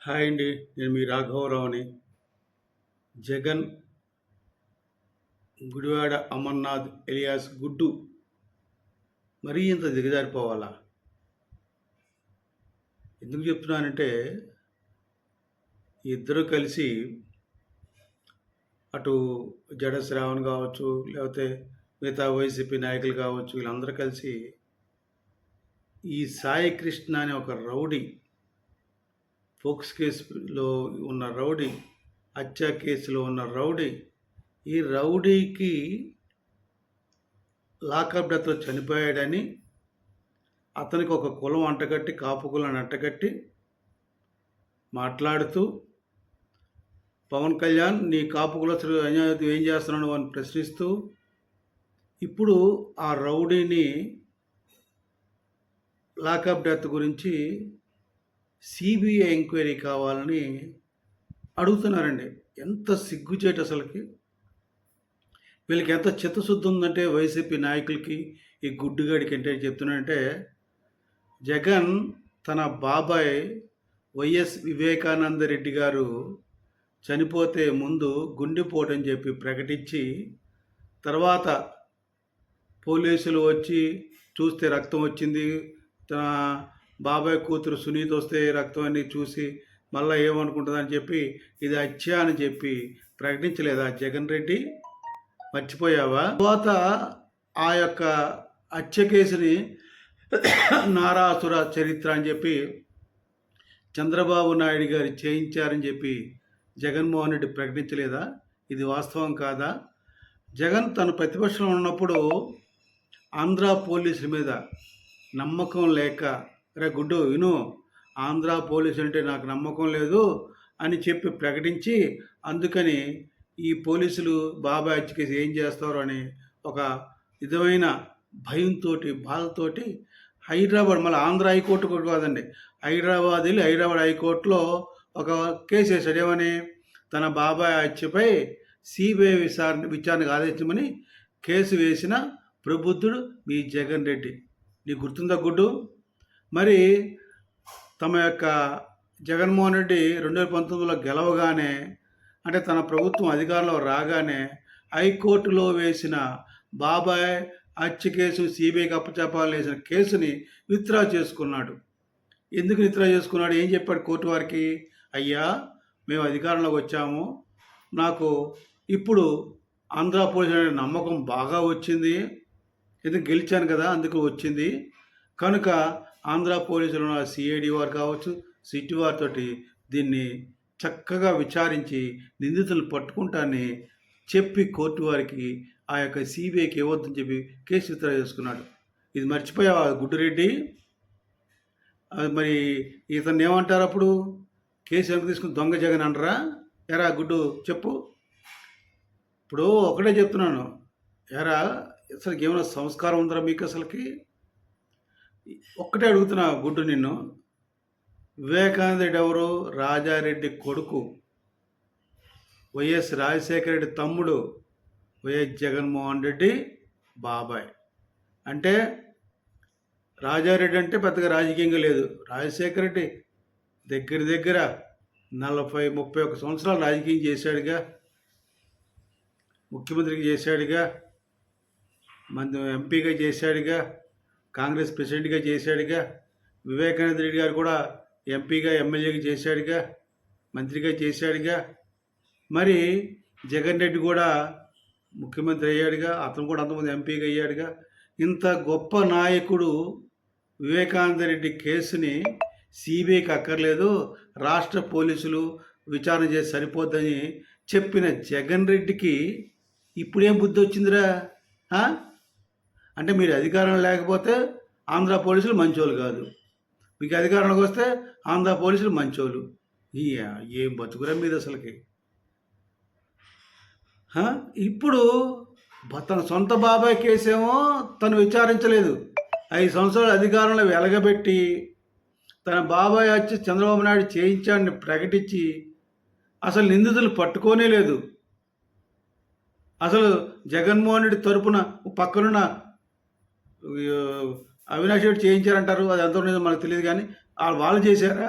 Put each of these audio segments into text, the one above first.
Hi అండి. నేను మీ రాఘవరావుని. Jagan, Gudivada Amarnath alias గుడ్డు మరీ ఇంత దిగజారిపోవాలా? ఎందుకు చెప్తున్నానంటే, ఇద్దరు కలిసి అటు జడ శ్రావణ్ కావచ్చు, లేకపోతే మిగతా వైసీపీ నాయకులు కావచ్చు, వీళ్ళందరూ కలిసి ఈ సాయి కృష్ణ అనే ఒక రౌడీ, ఫోక్స్ కేసులో ఉన్న రౌడీ, హత్య కేసులో ఉన్న రౌడీ, ఈ రౌడీకి లాకప్ డెత్లో చనిపోయాడని అతనికి ఒక కులం అంటగట్టి, కాపు కులాన్ని అంటగట్టి మాట్లాడుతూ, పవన్ కళ్యాణ్ నీ కాపు కులస్తుడు అన్యాయం ఏం చేస్తున్నాడు అని ప్రశ్నిస్తూ, ఇప్పుడు ఆ రౌడీని లాకప్ డెత్ గురించి సిబిఐ ఎంక్వైరీ కావాలని అడుగుతున్నారండి. ఎంత సిగ్గుచేటు అసలుకి! వీళ్ళకి ఎంత చిత్తశుద్ధి ఉందంటే వైసీపీ నాయకులకి, ఈ గుడ్డుగాడికి అంటే చెప్తున్నానంటే, జగన్ తన బాబాయ్ వైఎస్ వివేకానంద రెడ్డి గారు చనిపోతే ముందు గుండెపోటని చెప్పి ప్రకటించి, తర్వాత పోలీసులు వచ్చి చూస్తే రక్తం వచ్చింది, తన బాబాయ్ కూతురు సునీత వస్తే రక్తం అని చూసి మళ్ళీ ఏమనుకుంటుందని చెప్పి ఇది హత్య అని చెప్పి ప్రకటించలేదా జగన్ రెడ్డి? మర్చిపోయావా? తర్వాత ఆ యొక్క హత్య కేసుని నారాసుర చరిత్ర అని చెప్పి చంద్రబాబు నాయుడు గారు చేయించారని చెప్పి జగన్మోహన్ రెడ్డి ప్రకటించలేదా? ఇది వాస్తవం కాదా? జగన్ తన ప్రతిపక్షంలో ఉన్నప్పుడు ఆంధ్ర పోలీసుల మీద నమ్మకం లేక, రే గుడ్డు విను, ఆంధ్ర పోలీసు అంటే నాకు నమ్మకం లేదు అని చెప్పి ప్రకటించి, అందుకని ఈ పోలీసులు బాబాయ్ హత్య కేసు ఏం చేస్తారు అని ఒక విధమైన భయంతో, బాధతోటి హైదరాబాద్, మళ్ళీ ఆంధ్ర హైకోర్టు కూడా కాదండి, హైదరాబాద్ వెళ్ళి హైదరాబాద్ హైకోర్టులో ఒక కేసు వేసాడు. ఏమని? తన బాబాయ్ హత్యపై సిబిఐ విచారణకు ఆదేశించమని కేసు వేసిన ప్రబుద్ధుడు మీ జగన్ రెడ్డి. నీకు గుర్తుందా గుడ్డు? మరి తమ యొక్క జగన్మోహన్ రెడ్డి 2019లో గెలవగానే, అంటే తన ప్రభుత్వం అధికారంలో రాగానే హైకోర్టులో వేసిన బాబాయ్ హత్య కేసు సిబిఐకి అప్పచెప్పాలని వేసిన కేసుని విత్డ్రా చేసుకున్నాడు. ఎందుకు విత్డ్రా చేసుకున్నాడు? ఏం చెప్పాడు కోర్టు వారికి? అయ్యా, మేము అధికారంలోకి వచ్చాము, నాకు ఇప్పుడు ఆంధ్ర పోలీసు అనే నమ్మకం బాగా వచ్చింది, ఎందుకు గెలిచాను కదా అందుకు వచ్చింది, కనుక ఆంధ్ర పోలీసులు సిఐడి వారు కావచ్చు, సిటీ వారితో దీన్ని చక్కగా విచారించి నిందితులు పట్టుకుంటానని చెప్పి కోర్టు వారికి ఆ యొక్క సిబిఐకి ఇవ్వద్దని చెప్పి కేసు విత్డ్రా చేసుకున్నాడు. ఇది మర్చిపోయావా గుడ్డురెడ్డి? మరి ఇతన్ని ఏమంటారు అప్పుడు? కేసు ఎందుకు తీసుకుని దొంగ జగన్ అనరా? ఎరా గుడ్డు చెప్పు. ఇప్పుడు ఒకటే చెప్తున్నాను, ఎరా అసలు ఏమైనా సంస్కారం ఉందరా మీకు? అసలుకి ఒక్కటే అడుగుతున్నా గుడ్డు నిన్ను, వివేకానంద రెడ్డి ఎవరు? రాజారెడ్డి కొడుకు, వైఎస్ రాజశేఖర రెడ్డి తమ్ముడు, వైఎస్ జగన్మోహన్ రెడ్డి బాబాయ్. అంటే రాజారెడ్డి అంటే పెద్దగా రాజకీయంగా లేదు, రాజశేఖర రెడ్డి దగ్గర 40-31 సంవత్సరాలు రాజకీయం చేశాడుగా, ముఖ్యమంత్రికి చేశాడుగా, ఎంపీగా చేశాడుగా, కాంగ్రెస్ ప్రెసిడెంట్గా చేశాడుగా, వివేకానంద రెడ్డి గారు కూడా ఎంపీగా ఎమ్మెల్యేగా చేశాడుగా, మంత్రిగా చేశాడుగా, మరి జగన్ రెడ్డి కూడా ముఖ్యమంత్రి అయ్యాడుగా, అతను కూడా అంతమంది ఎంపీగా అయ్యాడుగా. ఇంత గొప్ప నాయకుడు వివేకానంద రెడ్డి కేసుని సిబిఐకి అక్కర్లేదు, రాష్ట్ర పోలీసులు విచారణ చేసి సరిపోద్దని చెప్పిన జగన్ రెడ్డికి ఇప్పుడేం బుద్ధి వచ్చిందిరా? అంటే మీరు అధికారం లేకపోతే ఆంధ్ర పోలీసులు మంచోళ్ళు కాదు, మీకు అధికారంలోకి వస్తే ఆంధ్ర పోలీసులు మంచోళ్ళు. ఏం బతుకురా మీద అసలుకి! ఇప్పుడు తన సొంత బాబాయ్ కేసేమో తను విచారించలేదు, 5 సంవత్సరాలు అధికారంలో వెలగబెట్టి తన బాబాయ్ వచ్చి చంద్రబాబు నాయుడు చేయించాడని ప్రకటించి అసలు నిందితులు పట్టుకోనే లేదు. అసలు జగన్మోహన్ రెడ్డి తరపున పక్కనున్న అవినాష్ రెడ్డి చేయించారంటారు, అది ఎంతో మనకు తెలియదు, కానీ వాళ్ళు చేశారా?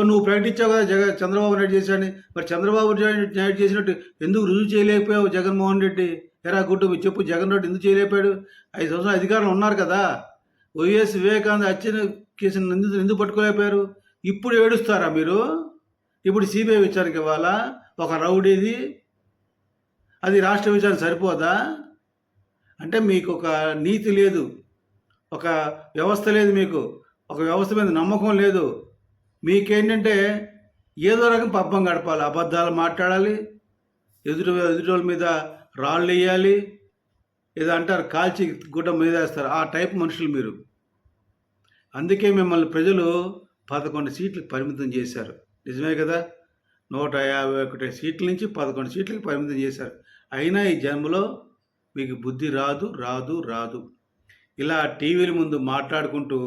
నువ్వు ప్రకటించావు కదా చంద్రబాబు నాయుడు చేశాడని. మరి చంద్రబాబు నాయుడు చేసినట్టు ఎందుకు రుజువు చేయలేకపోయావు జగన్మోహన్ రెడ్డి? ఎరా గుడ్డు మీరు చెప్పు, జగన్ రెడ్డి ఎందుకు చేయలేకపోయాడు? 5 సంవత్సరాలు అధికారంలో ఉన్నారు కదా. వైఎస్ వివేకానంద హత్య కేసును నిందితులు ఎందుకు పట్టుకోలేకపోయారు? ఇప్పుడు ఏడుస్తారా మీరు? ఇప్పుడు సిబిఐ విచారణకి ఇవ్వాలా? ఒక రౌడీది అది రాష్ట్ర విచారణ సరిపోదా? అంటే మీకు ఒక నీతి లేదు, ఒక వ్యవస్థ లేదు, మీకు ఒక వ్యవస్థ మీద నమ్మకం లేదు. మీకేంటంటే ఏదో రకం పబ్బం గడపాలి, అబద్ధాలు మాట్లాడాలి, ఎదుటోళ్ళ మీద రాళ్ళు వేయాలి, ఏదో అంటారు కాల్చి గుడ్డ మీద వేస్తారు, ఆ టైప్ మనుషులు మీరు. అందుకే మిమ్మల్ని ప్రజలు 11 సీట్లకు పరిమితం చేశారు. నిజమే కదా? 151 సీట్ల నుంచి 11 సీట్లకు పరిమితం చేశారు. అయినా ఈ జన్మలో మీకు బుద్ధి రాదు రాదు రాదు. ఇలా టీవీల ముందు మాట్లాడుకుంటూ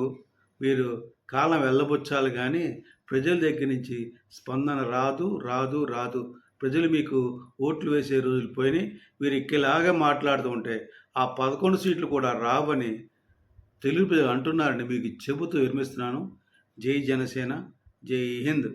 మీరు కాలం వెళ్ళబుచ్చాలి, కానీ ప్రజల దగ్గర నుంచి స్పందన రాదు రాదు రాదు. ప్రజలు మీకు ఓట్లు వేసే రోజులు పోయినాయి. మీరు ఇక్కలాగా మాట్లాడుతూ ఉంటే ఆ 11 సీట్లు కూడా రావని తెలుగు ప్రజలు అంటున్నారని మీకు చెబుతూ విరమిస్తున్నాను. జై జనసేన, జై హింద్.